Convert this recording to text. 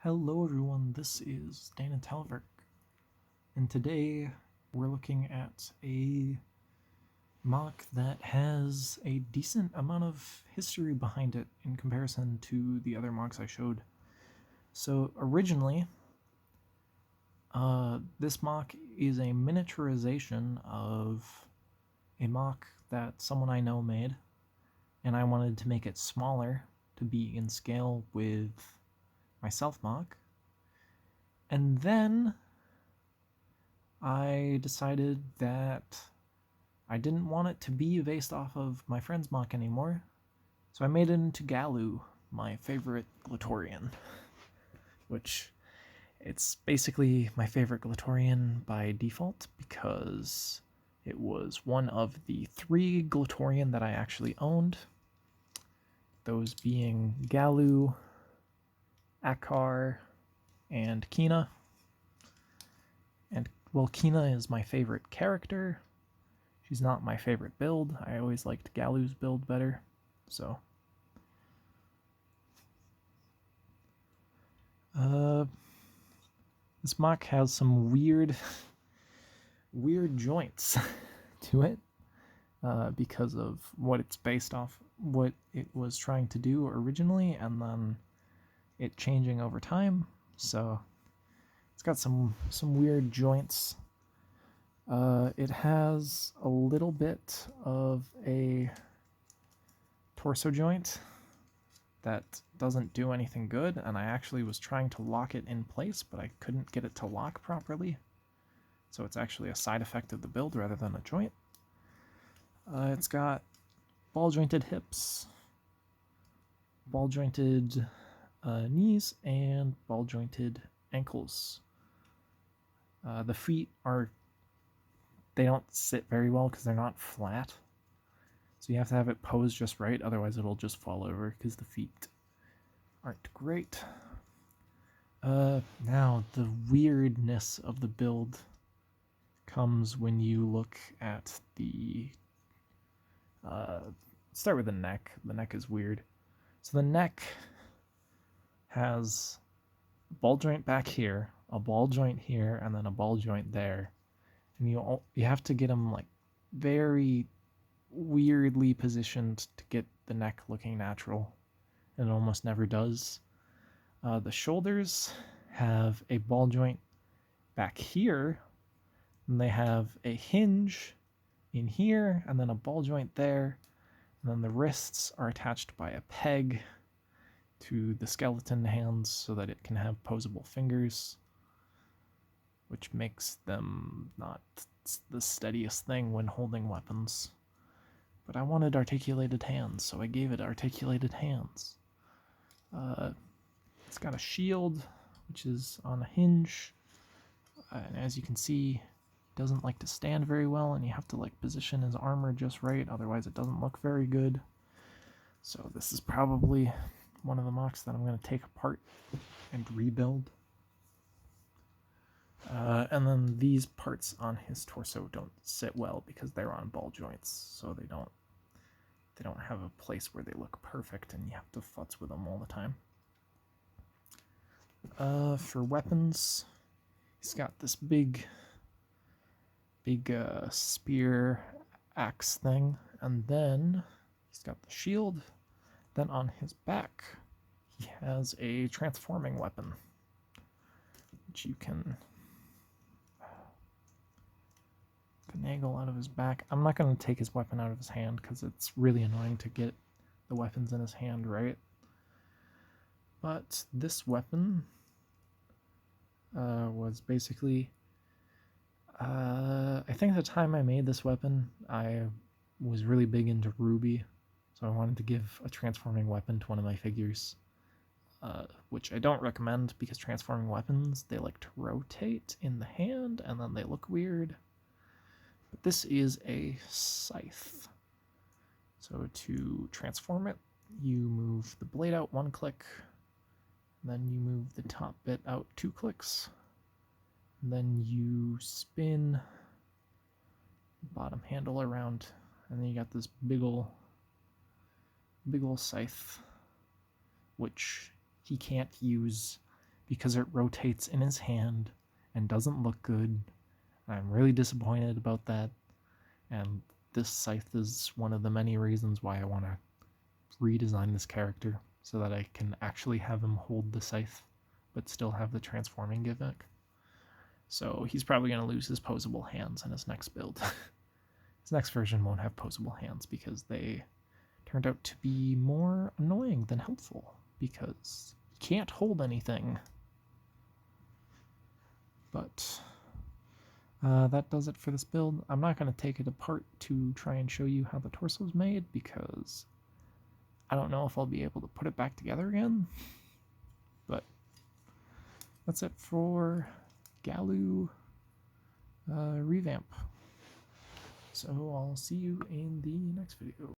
Hello everyone, this is Dana Talvik, and today we're looking at a MOC that has a decent amount of history behind it in comparison to the other MOCs I showed. So originally, this MOC is a miniaturization of a MOC that someone I know made, and I wanted to make it smaller to be in scale with my self MOC. And then I decided that I didn't want it to be based off of my friend's MOC anymore, so I made it into Gelu, my favorite Glatorian, which it's basically my favorite Glatorian by default because it was one of the 3 Glatorian that I actually owned, those being Gelu, Akar, and Kina. And well, Kina is my favorite character. She's not my favorite build. I always liked Galu's build better. So this MOC has some weird joints to it because of what it's based off, what it was trying to do originally, and then it changing over time. So it's got some weird joints. It has a little bit of a torso joint that doesn't do anything good, and I actually was trying to lock it in place, but I couldn't get it to lock properly. So it's actually a side effect of the build rather than a joint. It's got ball jointed hips, ball jointed knees, and ball jointed ankles. The feet they don't sit very well because they're not flat. So you have to have it posed just right, otherwise it'll just fall over because the feet aren't great. Now, the weirdness of the build comes when you look at the... start with the neck. The neck is weird. So the neck has a ball joint back here, a ball joint here, and then a ball joint there. And you have to get them like very weirdly positioned to get the neck looking natural, and it almost never does. The shoulders have a ball joint back here, and they have a hinge in here, and then a ball joint there, and then the wrists are attached by a peg to the skeleton hands so that it can have posable fingers, which makes them not the steadiest thing when holding weapons. But I wanted articulated hands, so I gave it articulated hands. It's got a shield, which is on a hinge, and as you can see, it doesn't like to stand very well, and you have to like position his armor just right, otherwise it doesn't look very good. So this is probably one of the MOCs that I'm going to take apart and rebuild. And then these parts on his torso don't sit well because they're on ball joints, so they don't have a place where they look perfect, and you have to futz with them all the time. For weapons, he's got this big spear axe thing, and then he's got the shield. Then on his back, he has a transforming weapon, which you can finagle out of his back. I'm not going to take his weapon out of his hand because it's really annoying to get the weapons in his hand right. But this weapon was basically... I think at the time I made this weapon, I was really big into Ruby, so I wanted to give a transforming weapon to one of my figures, which I don't recommend because transforming weapons, they like to rotate in the hand and then they look weird. But this is a scythe. So to transform it, you move the blade out 1 click, then you move the top bit out 2 clicks, then you spin the bottom handle around, and then you got this big ol' scythe, which he can't use because it rotates in his hand and doesn't look good. I'm really disappointed about that, and this scythe is one of the many reasons why I want to redesign this character so that I can actually have him hold the scythe but still have the transforming gimmick. So he's probably going to lose his posable hands in his next build. His next version won't have posable hands because they turned out to be more annoying than helpful because he can't hold anything. But that does it for this build. I'm not going to take it apart to try and show you how the torso is made because I don't know if I'll be able to put it back together again. But that's it for Gelu Revamp. So I'll see you in the next video.